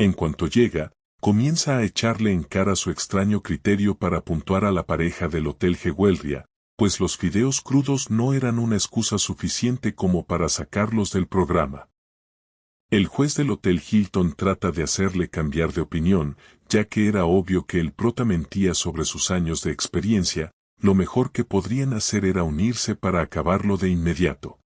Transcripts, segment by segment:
En cuanto llega, comienza a echarle en cara su extraño criterio para puntuar a la pareja del Hotel Gewelria, pues los fideos crudos no eran una excusa suficiente como para sacarlos del programa. El juez del Hotel Hilton trata de hacerle cambiar de opinión, ya que era obvio que el prota mentía sobre sus años de experiencia, lo mejor que podrían hacer era unirse para acabarlo de inmediato.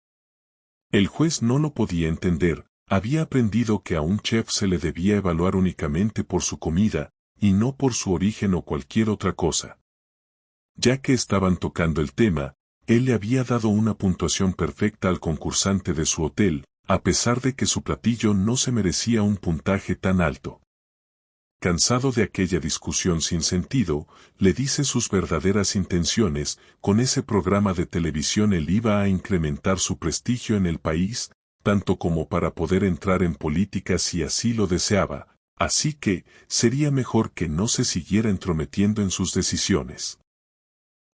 El juez no lo podía entender, había aprendido que a un chef se le debía evaluar únicamente por su comida, y no por su origen o cualquier otra cosa. Ya que estaban tocando el tema, él le había dado una puntuación perfecta al concursante de su hotel, a pesar de que su platillo no se merecía un puntaje tan alto. Cansado de aquella discusión sin sentido, le dice sus verdaderas intenciones, con ese programa de televisión él iba a incrementar su prestigio en el país, tanto como para poder entrar en política si así lo deseaba, así que, sería mejor que no se siguiera entrometiendo en sus decisiones.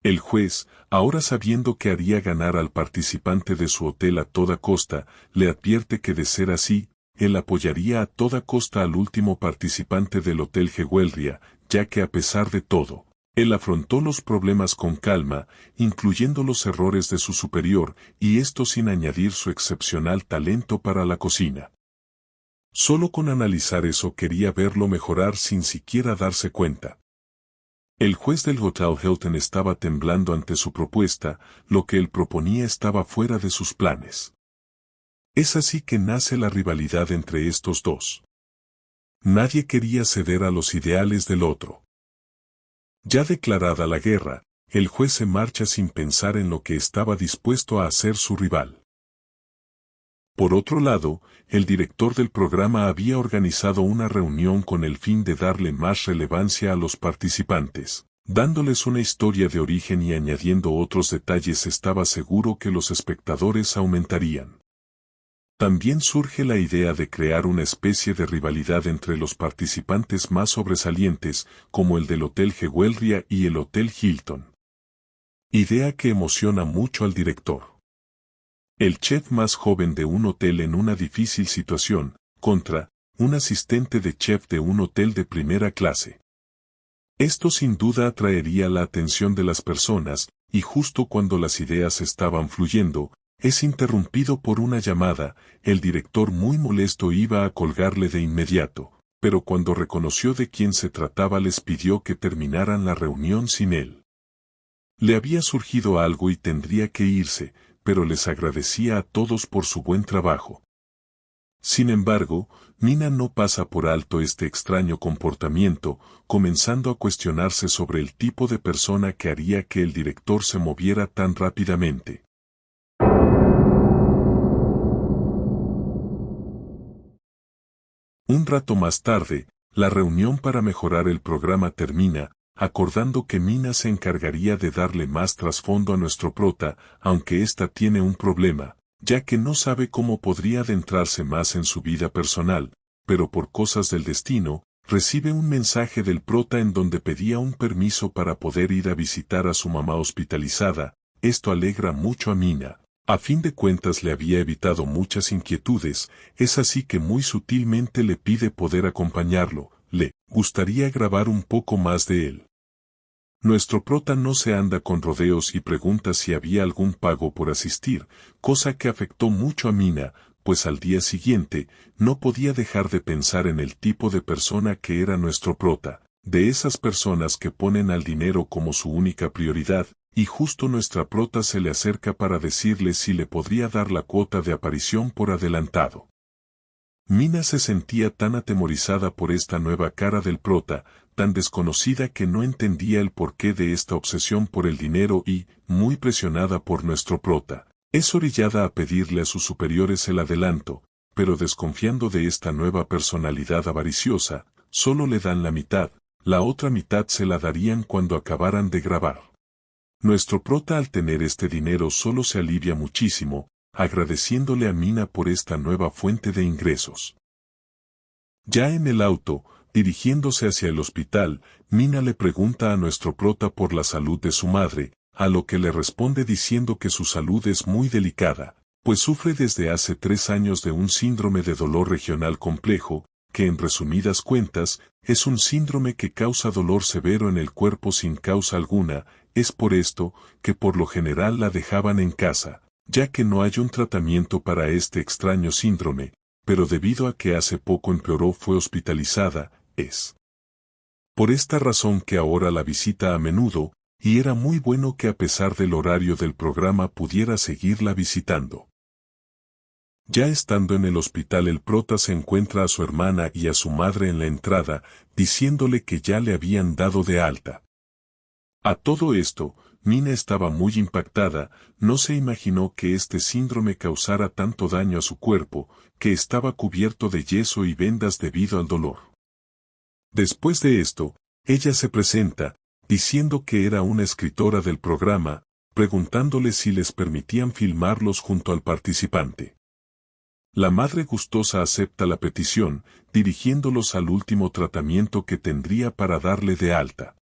El juez, ahora sabiendo que haría ganar al participante de su hotel a toda costa, le advierte que de ser así, él apoyaría a toda costa al último participante del Hotel Gewelria, ya que a pesar de todo, él afrontó los problemas con calma, incluyendo los errores de su superior, y esto sin añadir su excepcional talento para la cocina. Solo con analizar eso quería verlo mejorar sin siquiera darse cuenta. El juez del Hotel Hilton estaba temblando ante su propuesta, lo que él proponía estaba fuera de sus planes. Es así que nace la rivalidad entre estos dos. Nadie quería ceder a los ideales del otro. Ya declarada la guerra, el juez se marcha sin pensar en lo que estaba dispuesto a hacer su rival. Por otro lado, el director del programa había organizado una reunión con el fin de darle más relevancia a los participantes. Dándoles una historia de origen y añadiendo otros detalles estaba seguro que los espectadores aumentarían. También surge la idea de crear una especie de rivalidad entre los participantes más sobresalientes, como el del Hotel Gewelria y el Hotel Hilton. Idea que emociona mucho al director. El chef más joven de un hotel en una difícil situación, contra un asistente de chef de un hotel de primera clase. Esto sin duda atraería la atención de las personas, y justo cuando las ideas estaban fluyendo, es interrumpido por una llamada, el director muy molesto iba a colgarle de inmediato, pero cuando reconoció de quién se trataba les pidió que terminaran la reunión sin él. Le había surgido algo y tendría que irse, pero les agradecía a todos por su buen trabajo. Sin embargo, Mina no pasa por alto este extraño comportamiento, comenzando a cuestionarse sobre el tipo de persona que haría que el director se moviera tan rápidamente. Un rato más tarde, la reunión para mejorar el programa termina, acordando que Mina se encargaría de darle más trasfondo a nuestro prota, aunque ésta tiene un problema, ya que no sabe cómo podría adentrarse más en su vida personal, pero por cosas del destino, recibe un mensaje del prota en donde pedía un permiso para poder ir a visitar a su mamá hospitalizada. Esto alegra mucho a Mina. A fin de cuentas le había evitado muchas inquietudes, es así que muy sutilmente le pide poder acompañarlo, le gustaría grabar un poco más de él. Nuestro prota no se anda con rodeos y pregunta si había algún pago por asistir, cosa que afectó mucho a Mina, pues al día siguiente, no podía dejar de pensar en el tipo de persona que era nuestro prota, de esas personas que ponen al dinero como su única prioridad, y justo nuestra prota se le acerca para decirle si le podría dar la cuota de aparición por adelantado. Mina se sentía tan atemorizada por esta nueva cara del prota, tan desconocida que no entendía el porqué de esta obsesión por el dinero y, muy presionada por nuestro prota, es orillada a pedirle a sus superiores el adelanto, pero desconfiando de esta nueva personalidad avariciosa, solo le dan la mitad, la otra mitad se la darían cuando acabaran de grabar. Nuestro prota al tener este dinero solo se alivia muchísimo, agradeciéndole a Mina por esta nueva fuente de ingresos. Ya en el auto, dirigiéndose hacia el hospital, Mina le pregunta a nuestro prota por la salud de su madre, a lo que le responde diciendo que su salud es muy delicada, pues sufre desde hace 3 años de un síndrome de dolor regional complejo, que en resumidas cuentas, es un síndrome que causa dolor severo en el cuerpo sin causa alguna. Es por esto que por lo general la dejaban en casa, ya que no hay un tratamiento para este extraño síndrome, pero debido a que hace poco empeoró fue hospitalizada. Es por esta razón que ahora la visita a menudo, y era muy bueno que a pesar del horario del programa pudiera seguirla visitando. Ya estando en el hospital, el prota se encuentra a su hermana y a su madre en la entrada, diciéndole que ya le habían dado de alta. A todo esto, Mina estaba muy impactada, no se imaginó que este síndrome causara tanto daño a su cuerpo, que estaba cubierto de yeso y vendas debido al dolor. Después de esto, ella se presenta, diciendo que era una escritora del programa, preguntándole si les permitían filmarlos junto al participante. La madre gustosa acepta la petición, dirigiéndolos al último tratamiento que tendría para darle de alta.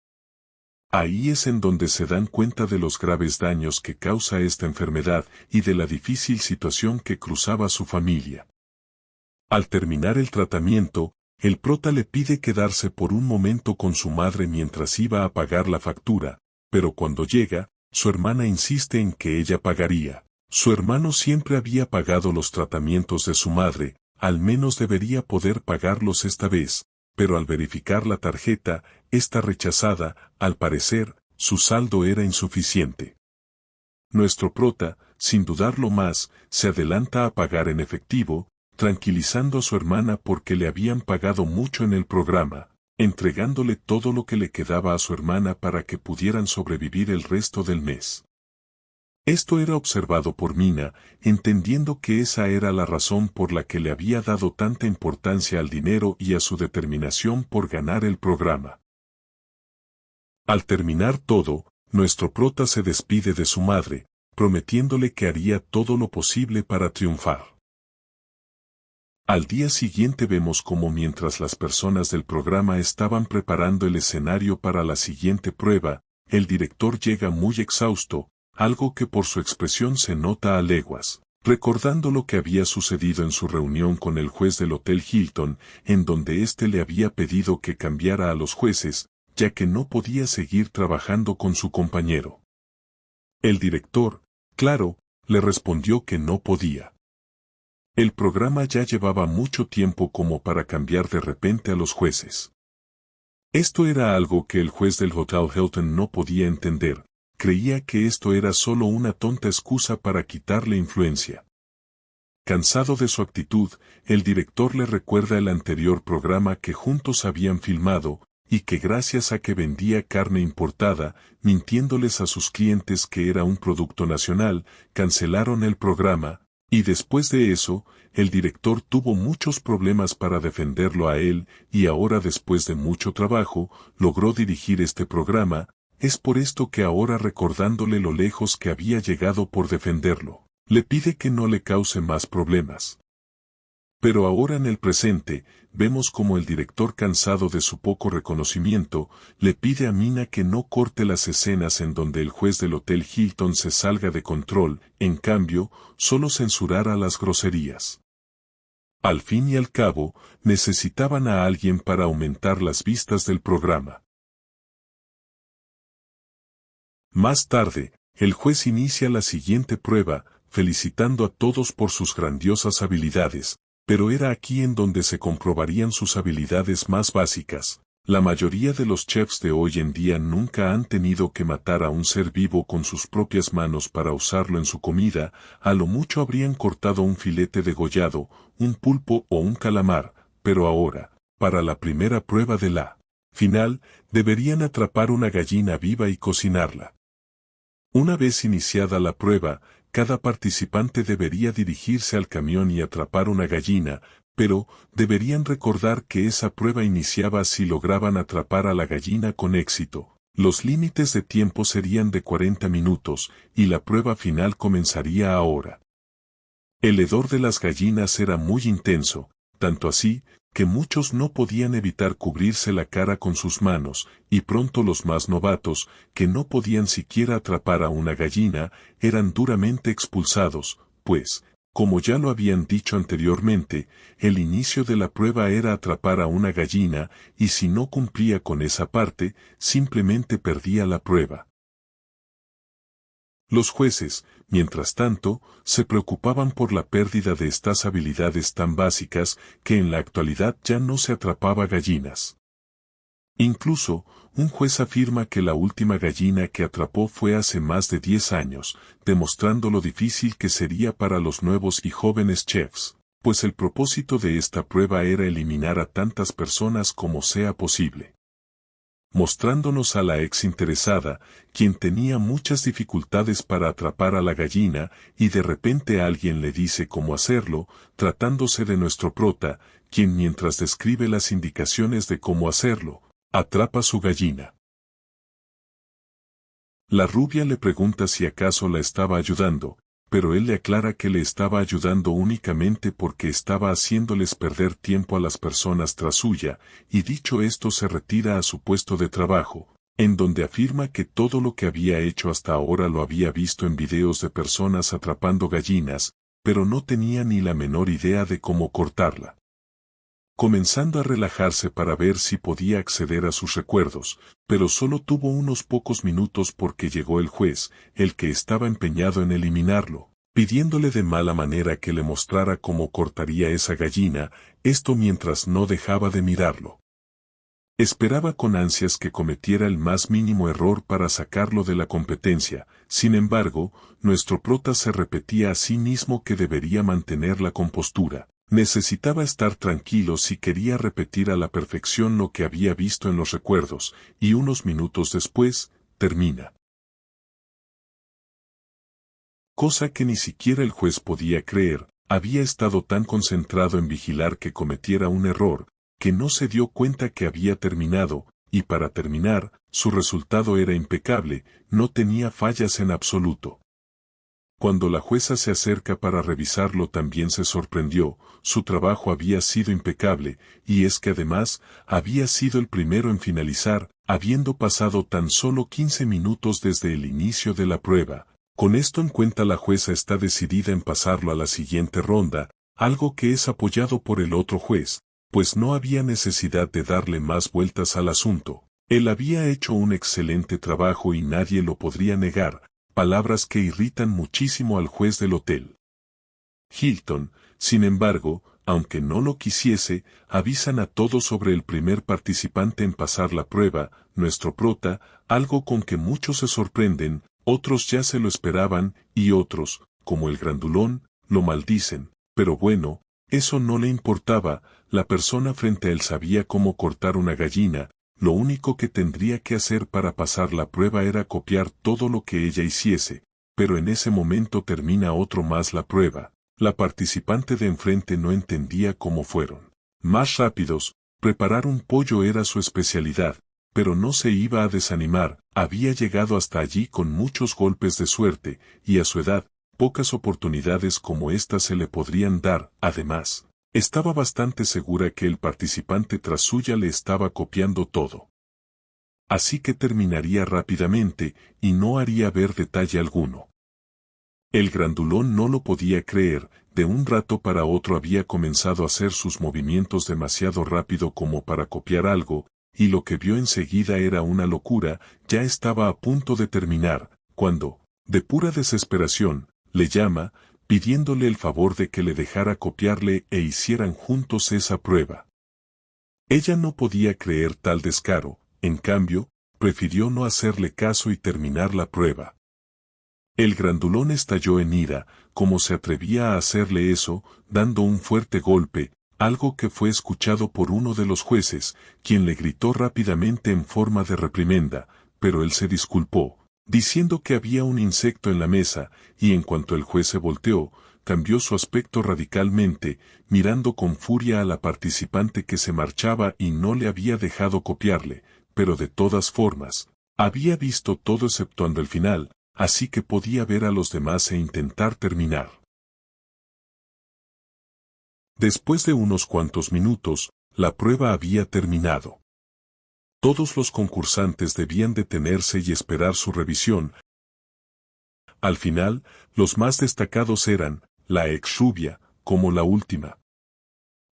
Ahí es en donde se dan cuenta de los graves daños que causa esta enfermedad y de la difícil situación que cruzaba su familia. Al terminar el tratamiento, el prota le pide quedarse por un momento con su madre mientras iba a pagar la factura, pero cuando llega, su hermana insiste en que ella pagaría. Su hermano siempre había pagado los tratamientos de su madre, al menos debería poder pagarlos esta vez, pero al verificar la tarjeta, esta rechazada, al parecer, su saldo era insuficiente. Nuestro prota, sin dudarlo más, se adelanta a pagar en efectivo, tranquilizando a su hermana porque le habían pagado mucho en el programa, entregándole todo lo que le quedaba a su hermana para que pudieran sobrevivir el resto del mes. Esto era observado por Mina, entendiendo que esa era la razón por la que le había dado tanta importancia al dinero y a su determinación por ganar el programa. Al terminar todo, nuestro prota se despide de su madre, prometiéndole que haría todo lo posible para triunfar. Al día siguiente vemos cómo mientras las personas del programa estaban preparando el escenario para la siguiente prueba, el director llega muy exhausto, algo que por su expresión se nota a leguas, recordando lo que había sucedido en su reunión con el juez del Hotel Hilton, en donde éste le había pedido que cambiara a los jueces, ya que no podía seguir trabajando con su compañero. El director, claro, le respondió que no podía. El programa ya llevaba mucho tiempo como para cambiar de repente a los jueces. Esto era algo que el juez del Hotel Hilton no podía entender. Creía que esto era solo una tonta excusa para quitarle influencia. Cansado de su actitud, el director le recuerda el anterior programa que juntos habían filmado, y que gracias a que vendía carne importada, mintiéndoles a sus clientes que era un producto nacional, cancelaron el programa, y después de eso, el director tuvo muchos problemas para defenderlo a él, y ahora después de mucho trabajo, logró dirigir este programa. Es por esto que ahora, recordándole lo lejos que había llegado por defenderlo, le pide que no le cause más problemas. Pero ahora en el presente, vemos como el director, cansado de su poco reconocimiento, le pide a Mina que no corte las escenas en donde el juez del Hotel Hilton se salga de control, en cambio, solo censurara las groserías. Al fin y al cabo, necesitaban a alguien para aumentar las vistas del programa. Más tarde, el juez inicia la siguiente prueba, felicitando a todos por sus grandiosas habilidades, pero era aquí en donde se comprobarían sus habilidades más básicas. La mayoría de los chefs de hoy en día nunca han tenido que matar a un ser vivo con sus propias manos para usarlo en su comida, a lo mucho habrían cortado un filete degollado, un pulpo o un calamar, pero ahora, para la primera prueba de la final, deberían atrapar una gallina viva y cocinarla. Una vez iniciada la prueba, cada participante debería dirigirse al camión y atrapar una gallina, pero deberían recordar que esa prueba iniciaba si lograban atrapar a la gallina con éxito. Los límites de tiempo serían de 40 minutos, y la prueba final comenzaría ahora. El hedor de las gallinas era muy intenso, tanto así, que muchos no podían evitar cubrirse la cara con sus manos, y pronto los más novatos, que no podían siquiera atrapar a una gallina, eran duramente expulsados, pues, Como ya lo habían dicho anteriormente, el inicio de la prueba era atrapar a una gallina, y si no cumplía con esa parte, simplemente perdía la prueba. Los jueces, mientras tanto, se preocupaban por la pérdida de estas habilidades tan básicas que en la actualidad ya no se atrapaba gallinas. Incluso, un juez afirma que la última gallina que atrapó fue hace más de 10 años, demostrando lo difícil que sería para los nuevos y jóvenes chefs, pues el propósito de esta prueba era eliminar a tantas personas como sea posible. Mostrándonos a la ex interesada, quien tenía muchas dificultades para atrapar a la gallina, y de repente alguien le dice cómo hacerlo, tratándose de nuestro prota, quien mientras describe las indicaciones de cómo hacerlo, atrapa su gallina. La rubia le pregunta si acaso la estaba ayudando, pero él le aclara que le estaba ayudando únicamente porque estaba haciéndoles perder tiempo a las personas tras suya, y dicho esto se retira a su puesto de trabajo, en donde afirma que todo lo que había hecho hasta ahora lo había visto en videos de personas atrapando gallinas, pero no tenía ni la menor idea de cómo cortarla. Comenzando a relajarse para ver si podía acceder a sus recuerdos, pero solo tuvo unos pocos minutos porque llegó el juez, el que estaba empeñado en eliminarlo, pidiéndole de mala manera que le mostrara cómo cortaría esa gallina, esto mientras no dejaba de mirarlo. Esperaba con ansias que cometiera el más mínimo error para sacarlo de la competencia, sin embargo, nuestro prota se repetía a sí mismo que debería mantener la compostura. Necesitaba estar tranquilo si quería repetir a la perfección lo que había visto en los recuerdos, y unos minutos después, termina. Cosa que ni siquiera el juez podía creer, había estado tan concentrado en vigilar que cometiera un error, que no se dio cuenta que había terminado, y para terminar, su resultado era impecable, no tenía fallas en absoluto. Cuando la jueza se acerca para revisarlo también se sorprendió, su trabajo había sido impecable, y es que además, había sido el primero en finalizar, habiendo pasado tan solo 15 minutos desde el inicio de la prueba. Con esto en cuenta la jueza está decidida en pasarlo a la siguiente ronda, algo que es apoyado por el otro juez, pues no había necesidad de darle más vueltas al asunto. Él había hecho un excelente trabajo y nadie lo podría negar. Palabras que irritan muchísimo al juez del hotel. Hilton, sin embargo, aunque no lo quisiese, avisan a todos sobre el primer participante en pasar la prueba, nuestro prota, algo con que muchos se sorprenden, otros ya se lo esperaban, y otros, como el grandulón, lo maldicen, pero bueno, eso no le importaba, la persona frente a él sabía cómo cortar una gallina. Lo único que tendría que hacer para pasar la prueba era copiar todo lo que ella hiciese, pero en ese momento termina otro más la prueba. La participante de enfrente no entendía cómo fueron más rápidos, preparar un pollo era su especialidad, pero no se iba a desanimar, había llegado hasta allí con muchos golpes de suerte, y a su edad, pocas oportunidades como esta se le podrían dar, además. Estaba bastante segura que el participante tras suya le estaba copiando todo. Así que terminaría rápidamente, y no haría ver detalle alguno. El grandulón no lo podía creer, de un rato para otro había comenzado a hacer sus movimientos demasiado rápido como para copiar algo, y lo que vio enseguida era una locura, ya estaba a punto de terminar, cuando, de pura desesperación, le llama, pidiéndole el favor de que le dejara copiarle e hicieran juntos esa prueba. Ella no podía creer tal descaro, en cambio, prefirió no hacerle caso y terminar la prueba. El grandulón estalló en ira, como se atrevía a hacerle eso, dando un fuerte golpe, algo que fue escuchado por uno de los jueces, quien le gritó rápidamente en forma de reprimenda, pero él se disculpó, diciendo que había un insecto en la mesa, y en cuanto el juez se volteó, cambió su aspecto radicalmente, mirando con furia a la participante que se marchaba y no le había dejado copiarle, pero de todas formas, había visto todo exceptuando el final, así que podía ver a los demás e intentar terminar. Después de unos cuantos minutos, la prueba había terminado. Todos los concursantes debían detenerse y esperar su revisión. Al final, los más destacados eran, la ex rubia, como la última.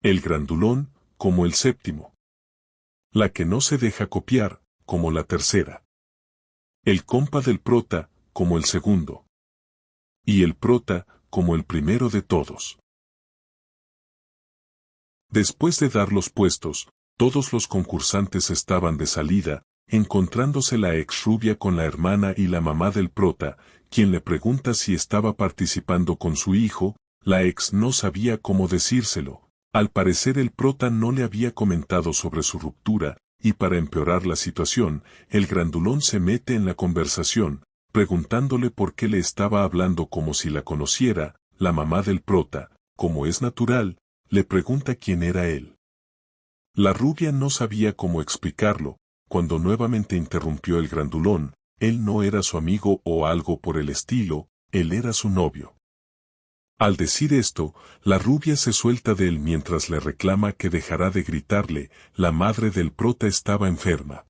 El grandulón, como el séptimo. La que no se deja copiar, como la tercera. El compa del prota, como el segundo. Y el prota, como el primero de todos. Después de dar los puestos, todos los concursantes estaban de salida, encontrándose la ex rubia con la hermana y la mamá del prota, quien le pregunta si estaba participando con su hijo. La ex no sabía cómo decírselo. Al parecer el prota no le había comentado sobre su ruptura, y para empeorar la situación, el grandulón se mete en la conversación, preguntándole por qué le estaba hablando como si la conociera. La mamá del prota, como es natural, le pregunta quién era él. La rubia no sabía cómo explicarlo, cuando nuevamente interrumpió el grandulón. Él no era su amigo o algo por el estilo, él era su novio. Al decir esto, la rubia se suelta de él mientras le reclama que dejará de gritarle. La madre del prota estaba enferma.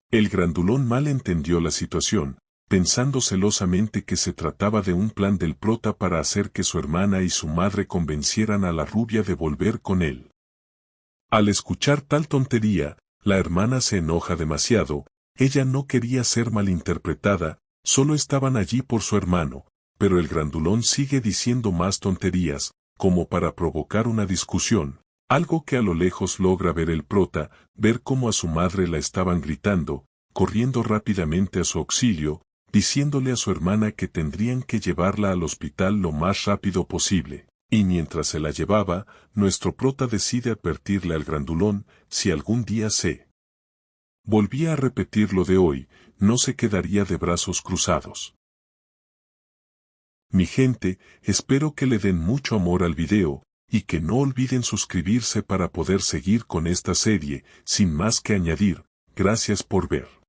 El grandulón mal entendió la situación, pensando celosamente que se trataba de un plan del prota para hacer que su hermana y su madre convencieran a la rubia de volver con él. Al escuchar tal tontería, la hermana se enoja demasiado. Ella no quería ser malinterpretada, solo estaban allí por su hermano, pero el grandulón sigue diciendo más tonterías, como para provocar una discusión, algo que a lo lejos logra ver el prota, ver cómo a su madre la estaban gritando, corriendo rápidamente a su auxilio, diciéndole a su hermana que tendrían que llevarla al hospital lo más rápido posible. Y mientras se la llevaba, nuestro prota decide advertirle al grandulón, si algún día se volvía a repetir lo de hoy, no se quedaría de brazos cruzados. Mi gente, espero que le den mucho amor al video, y que no olviden suscribirse para poder seguir con esta serie. Sin más que añadir, gracias por ver.